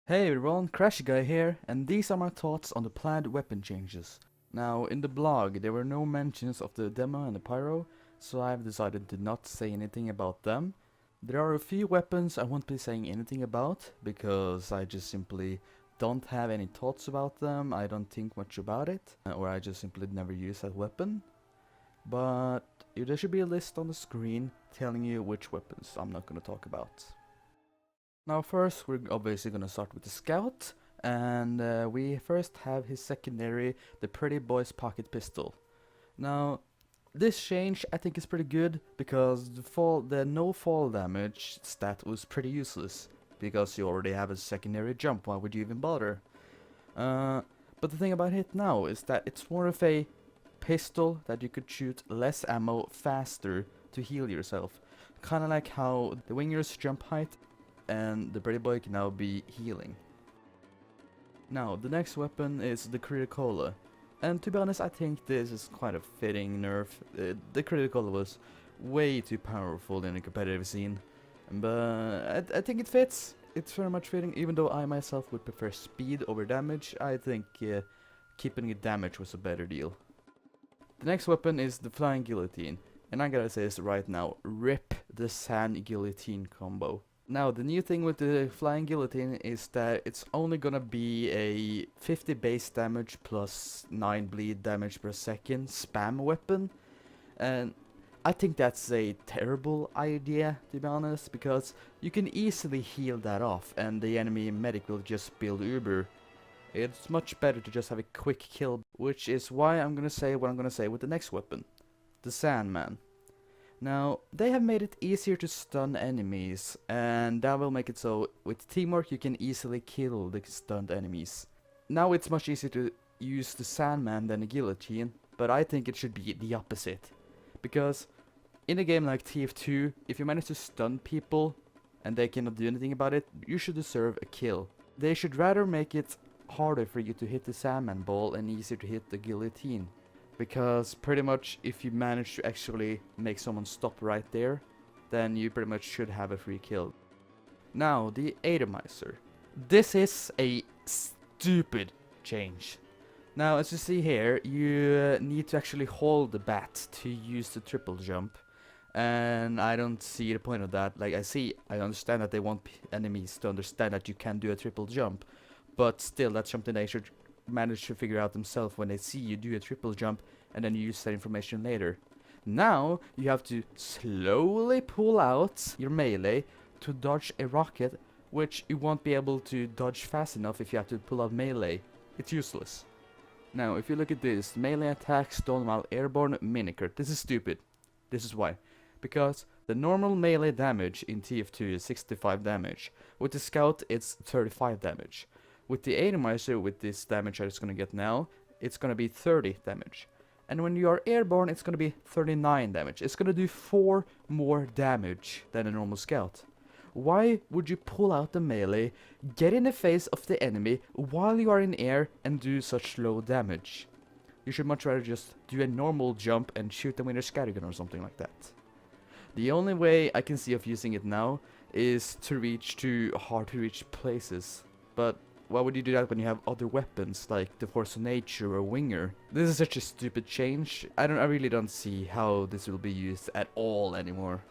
Hey everyone, CrashyGuy here, and these are my thoughts on the planned weapon changes. Now, in the blog, there were no mentions of the demo and the pyro, so I've decided to not say anything about them. There are a few weapons I won't be saying anything about, because I just simply don't have any thoughts about them, I don't think much about it, or I just simply never use that weapon. But there should be a list on the screen telling you which weapons I'm not gonna talk about. Now first we're obviously gonna start with the scout, and we first have his secondary, the Pretty Boy's pocket pistol. Now this change I think is pretty good because the no fall damage stat was pretty useless because you already have a secondary jump. Why would you even bother? But the thing about it now is that it's more of a pistol that you could shoot less ammo faster to heal yourself, kind of like how the winger's jump height and the Pretty Boy can now be healing. Now, the next weapon is the Criticola, and to be honest I think this is quite a fitting nerf. The Criticola was way too powerful in the competitive scene, but I think it fits. It's very much fitting, even though I myself would prefer speed over damage. I think keeping it damage was a better deal. The next weapon is the Flying Guillotine, and I gotta say this right now, rip the Sand Guillotine combo. Now, the new thing with the Flying Guillotine is that it's only gonna be a 50 base damage plus 9 bleed damage per second spam weapon. And I think that's a terrible idea, to be honest, because you can easily heal that off and the enemy medic will just build Uber. It's much better to just have a quick kill, which is why I'm gonna say what I'm gonna say with the next weapon, the Sandman. Now, they have made it easier to stun enemies, and that will make it so with teamwork you can easily kill the stunned enemies. Now it's much easier to use the Sandman than the Guillotine, but I think it should be the opposite. Because in a game like TF2, if you manage to stun people and they cannot do anything about it, you should deserve a kill. They should rather make it harder for you to hit the Sandman ball and easier to hit the Guillotine. Because pretty much if you manage to actually make someone stop right there, then you pretty much should have a free kill. Now, the Atomizer. This is a stupid change. Now, as you see here, you need to actually hold the bat to use the triple jump. And I don't see the point of that. Like, I understand that they want enemies to understand that you can do a triple jump. But still, that's something they should manage to figure out themselves when they see you do a triple jump and then you use that information later. Now you have to slowly pull out your melee to dodge a rocket, which you won't be able to dodge fast enough if you have to pull out melee. It's useless. Now if you look at this, melee attack stun while airborne minicrit. This is stupid. This is why. Because the normal melee damage in TF2 is 65 damage. With the scout it's 35 damage. With the Atomizer, with this damage that it's gonna get now, it's gonna be 30 damage. And when you are airborne, it's gonna be 39 damage. It's gonna do 4 more damage than a normal scout. Why would you pull out the melee, get in the face of the enemy while you are in air and do such low damage? You should much rather just do a normal jump and shoot them with a scattergun or something like that. The only way I can see of using it now is to reach to hard to reach places. But why would you do that when you have other weapons like the Force of Nature or Winger? This is such a stupid change. I really don't see how this will be used at all anymore.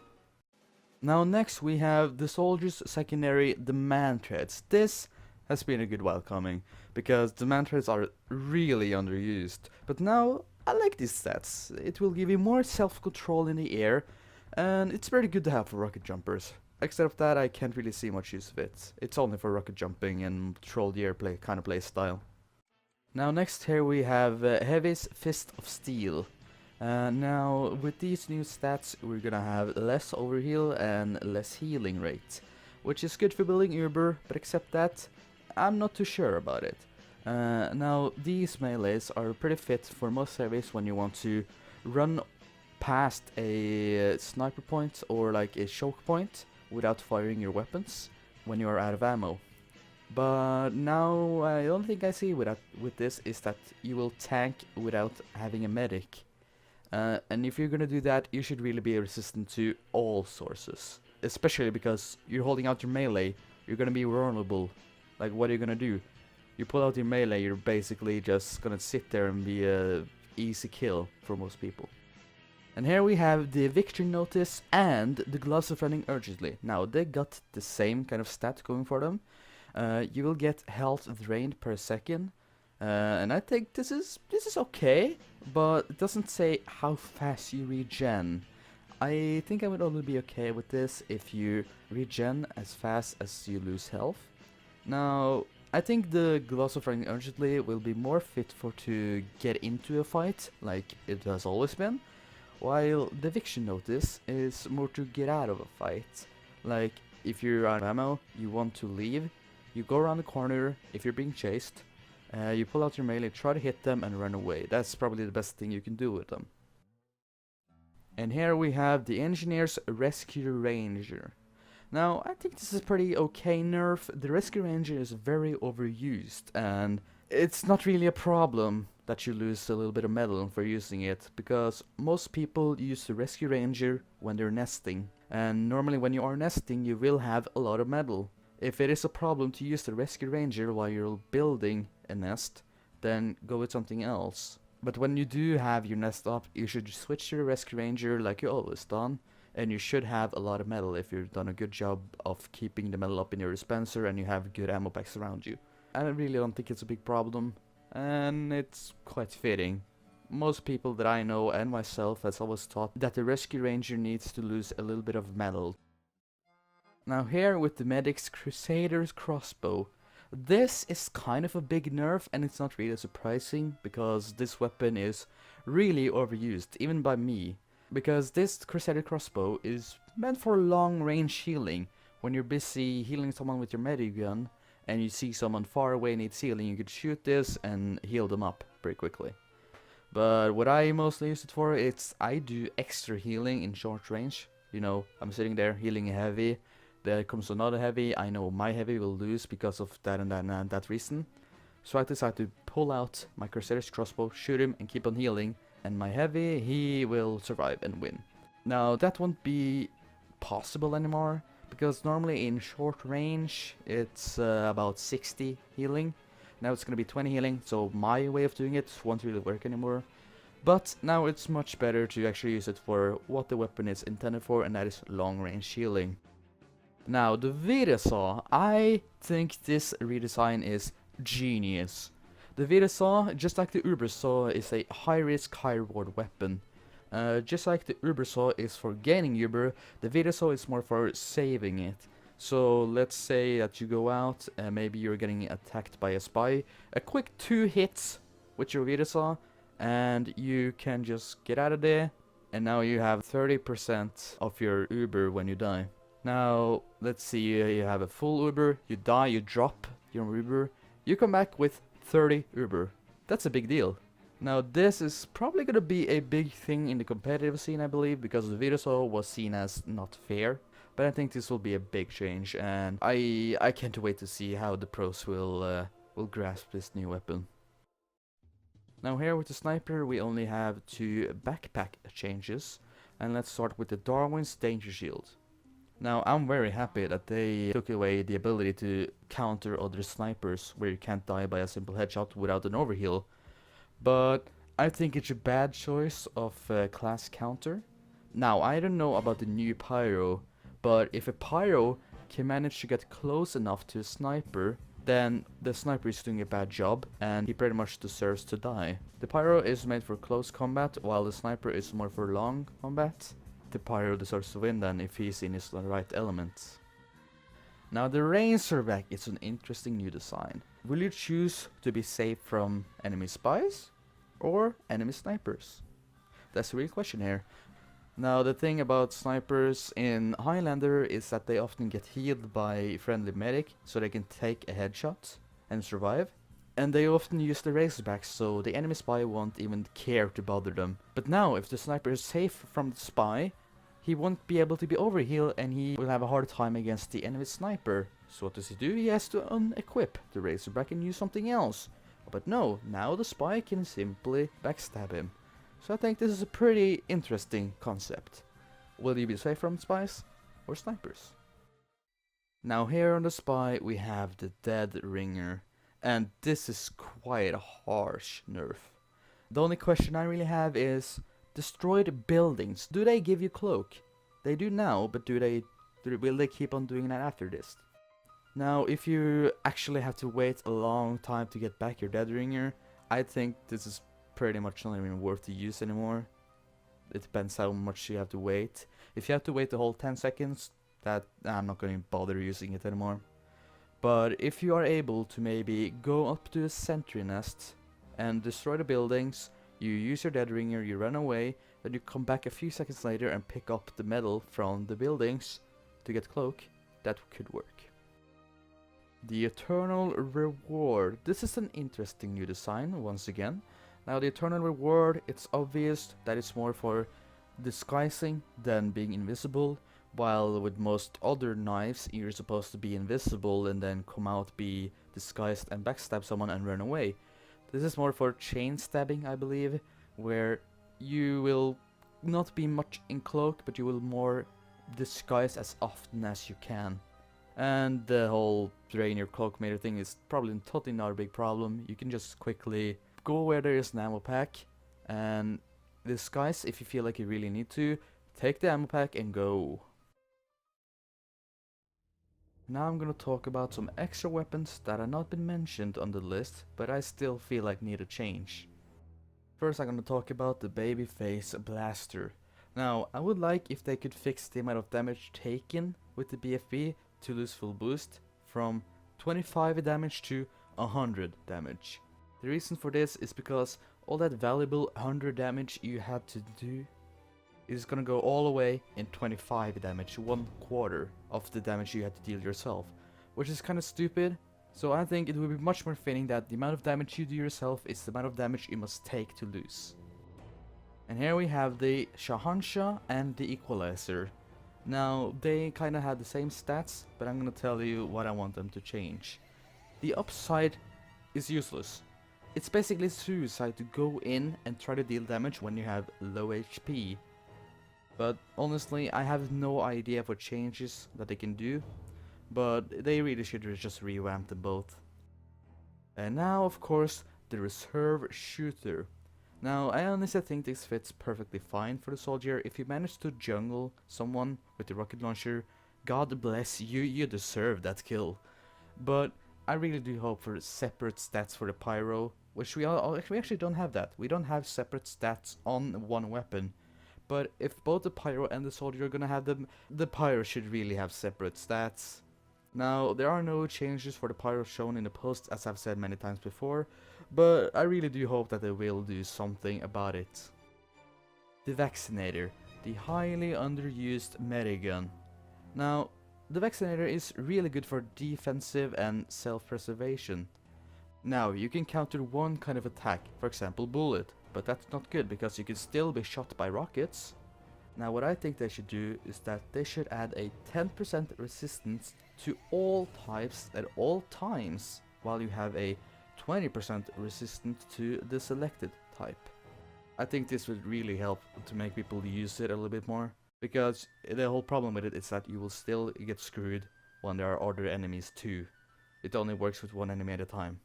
Now next we have the Soldier's secondary, the Man Threads. This has been a good while coming because the Man Threads are really underused. But now I like these stats. It will give you more self-control in the air and it's very good to have for rocket jumpers. Except of that, I can't really see much use of it. It's only for rocket jumping and patrol the air kind of play style. Now next here we have Heavy's Fist of Steel. Now with these new stats we're gonna have less overheal and less healing rate, which is good for building Uber, but except that, I'm not too sure about it. Now these melees are pretty fit for most heavies when you want to run past a sniper point or like a choke point without firing your weapons when you are out of ammo. But now the only thing I see with this is that you will tank without having a medic. And if you're gonna do that, you should really be resistant to all sources. Especially because you're holding out your melee, you're gonna be vulnerable Like, what are you gonna do? You pull out your melee, you're basically just gonna sit there and be a easy kill for most people. And here we have the eviction notice and the gloves of running urgently. Now, they got the same kind of stat going for them. You will get health drained per second. And I think this is okay, but it doesn't say how fast you regen. I think I would only be okay with this if you regen as fast as you lose health. Now, I think the gloves of running urgently will be more fit for to get into a fight, like it has always been. While the eviction notice is more to get out of a fight. Like, if you're out of ammo, you want to leave, you go around the corner, if you're being chased, you pull out your melee, try to hit them and run away. That's probably the best thing you can do with them. And here we have the Engineer's Rescue Ranger. Now, I think this is pretty okay nerf. The Rescue Ranger is very overused, and it's not really a problem that you lose a little bit of metal for using it, because most people use the Rescue Ranger when they're nesting, and normally when you are nesting you will have a lot of metal. If it is a problem to use the Rescue Ranger while you're building a nest, then go with something else. But when you do have your nest up, you should switch to the Rescue Ranger like you always done, and you should have a lot of metal if you've done a good job of keeping the metal up in your dispenser and you have good ammo packs around you. I really don't think it's a big problem, and it's quite fitting. Most people that I know and myself has always thought that the Rescue Ranger needs to lose a little bit of metal. Now here with the Medic's Crusader's Crossbow. This is kind of a big nerf, and it's not really surprising because this weapon is really overused, even by me. Because this Crusader Crossbow is meant for long range healing. When you're busy healing someone with your medic gun and you see someone far away needs healing, you could shoot this and heal them up pretty quickly. But what I mostly use it for, I do extra healing in short range. You know, I'm sitting there healing a heavy, there comes another heavy, I know my heavy will lose because of that and that reason. So I decide to pull out my Crusader's Crossbow, shoot him and keep on healing, and my heavy, he will survive and win. Now that won't be possible anymore, because normally in short range it's about 60 healing. Now it's gonna be 20 healing, so my way of doing it won't really work anymore. But now it's much better to actually use it for what the weapon is intended for, and that is long range healing. Now the Vitasaw, I think this redesign is genius. The Vitasaw, just like the Ubersaw, is a high-risk, high-reward weapon. Just like the Ubersaw is for gaining Uber, the Vitasaw is more for saving it. So let's say that you go out, maybe you're getting attacked by a spy, a quick 2 hits with your Vitasaw, and you can just get out of there, and now you have 30% of your Uber when you die. Now, let's see, you have a full Uber, you die, you drop your Uber, you come back with 30 Uber. That's a big deal. Now this is probably gonna be a big thing in the competitive scene, I believe, because the Vitasaw was seen as not fair. But I think this will be a big change, and I can't wait to see how the pros will grasp this new weapon. Now here with the sniper we only have 2 backpack changes, and let's start with the Darwin's Danger Shield. Now I'm very happy that they took away the ability to counter other snipers where you can't die by a simple headshot without an overheal. But I think it's a bad choice of class counter. Now I don't know about the new pyro, but if a pyro can manage to get close enough to a sniper, then the sniper is doing a bad job and he pretty much deserves to die. The pyro is made for close combat while the sniper is more for long combat. The pyro deserves to win then if he's in his right element. Now the Razorback is an interesting new design. Will you choose to be safe from enemy spies or enemy snipers? That's the real question here. Now the thing about snipers in Highlander is that they often get healed by friendly medic so they can take a headshot and survive. And they often use the Razorbacks so the enemy spy won't even care to bother them. But now if the sniper is safe from the spy, he won't be able to be overhealed and he will have a hard time against the enemy sniper. So what does he do? He has to unequip the Razorback and use something else. But no, now the spy can simply backstab him. So I think this is a pretty interesting concept. Will you be safe from spies or snipers? Now here on the spy we have the Dead Ringer, and this is quite a harsh nerf. The only question I really have is, destroyed buildings, do they give you cloak? They do now, but will they keep on doing that after this? Now, if you actually have to wait a long time to get back your Dead Ringer, I think this is pretty much not even worth the use anymore. It depends how much you have to wait. If you have to wait the whole 10 seconds, that I'm not going to bother using it anymore. But if you are able to maybe go up to a sentry nest and destroy the buildings, you use your Dead Ringer, you run away, then you come back a few seconds later and pick up the metal from the buildings to get cloak, that could work. The Eternal Reward. This is an interesting new design once again. Now the Eternal Reward, it's obvious that it's more for disguising than being invisible, while with most other knives you're supposed to be invisible and then come out, be disguised and backstab someone and run away. This is more for chain stabbing, I believe, where you will not be much in cloak, but you will more disguise as often as you can. And the whole drain your cloak meter thing is probably totally not a big problem. You can just quickly go where there is an ammo pack and disguise if you feel like you really need to. Take the ammo pack and go. Now I'm gonna talk about some extra weapons that have not been mentioned on the list, but I still feel like need a change. First I'm gonna talk about the Babyface Blaster. Now I would like if they could fix the amount of damage taken with the BFB to lose full boost from 25 damage to 100 damage. The reason for this is because all that valuable 100 damage you had to do is gonna go all the way in 25 damage, 1/4 of the damage you had to deal yourself, which is kinda stupid. So I think it would be much more fitting that the amount of damage you do yourself is the amount of damage you must take to lose. And here we have the Shahansha and the Equalizer. Now, they kinda had the same stats, but I'm gonna tell you what I want them to change. The upside is useless. It's basically suicide to go in and try to deal damage when you have low HP. But honestly, I have no idea what changes that they can do, but they really should just revamp them both. And now, of course, the Reserve Shooter. Now, I honestly think this fits perfectly fine for the soldier. If you manage to jungle someone with the rocket launcher, God bless you, you deserve that kill. But I really do hope for separate stats for the pyro, which we actually don't have that. We don't have separate stats on one weapon. But if both the pyro and the soldier are gonna have them, the pyro should really have separate stats. Now, there are no changes for the pyro shown in the post, as I've said many times before, but I really do hope that they will do something about it. The Vaccinator, the highly underused medigun. Now, the Vaccinator is really good for defensive and self-preservation. Now, you can counter one kind of attack, for example bullet, but that's not good because you can still be shot by rockets. Now what I think they should do is that they should add a 10% resistance to all types at all times, while you have a 20% resistance to the selected type. I think this would really help to make people use it a little bit more, because the whole problem with it is that you will still get screwed when there are other enemies too. It only works with one enemy at a time.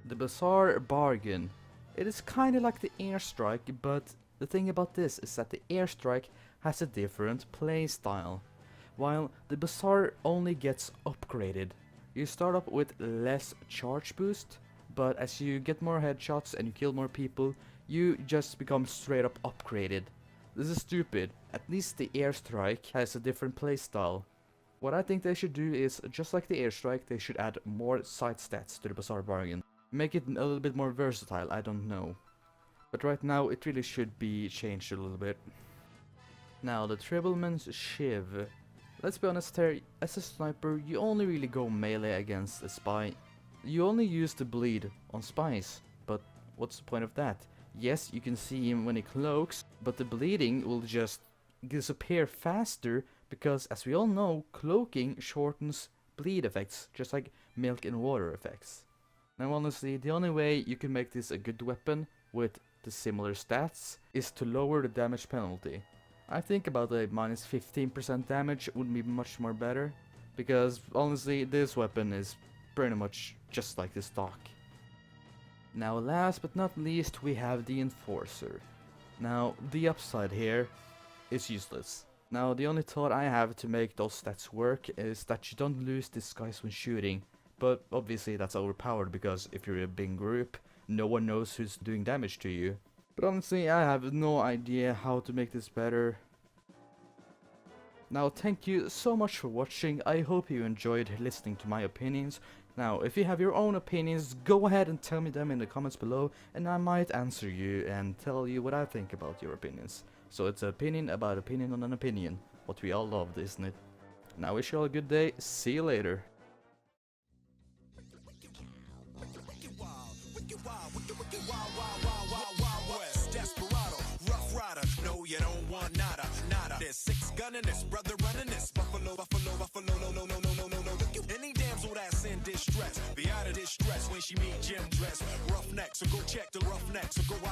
The Bizarre Bargain. It is kinda like the Airstrike, but the thing about this is that the Airstrike has a different playstyle, while the Bizarre only gets upgraded. You start up with less charge boost, but as you get more headshots and you kill more people, you just become straight up upgraded. This is stupid. At least the Airstrike has a different playstyle. What I think they should do is, just like the Airstrike, they should add more side stats to the Bizarre Bargain. Make it a little bit more versatile, I don't know. But right now it really should be changed a little bit. Now the Tribleman's Shiv. Let's be honest here, as a sniper you only really go melee against a spy. You only use the bleed on spies, but what's the point of that? Yes, you can see him when he cloaks, but the bleeding will just disappear faster because, as we all know, cloaking shortens bleed effects, just like milk and water effects. Now honestly, the only way you can make this a good weapon with the similar stats is to lower the damage penalty. I think about a minus 15% damage would be much more better, because honestly this weapon is pretty much just like the stock. Now last but not least we have the Enforcer. Now the upside here is useless. Now the only thought I have to make those stats work is that you don't lose disguise when shooting, but obviously that's overpowered because if you're a big group, no one knows who's doing damage to you. But honestly I have no idea how to make this better. Now thank you so much for watching, I hope you enjoyed listening to my opinions. Now if you have your own opinions, go ahead and tell me them in the comments below and I might answer you and tell you what I think about your opinions. So it's an opinion about opinion on an opinion, what we all loved, isn't it? Now wish you all a good day, see you later. You don't want nada, nada. There's 6 gunning this, brother running this. Buffalo, buffalo, buffalo, no, no, no, no, no, no, no. Any damsel that's in distress, be out of distress when she meet Jim dress. Roughneck, so go check the roughneck, so go out.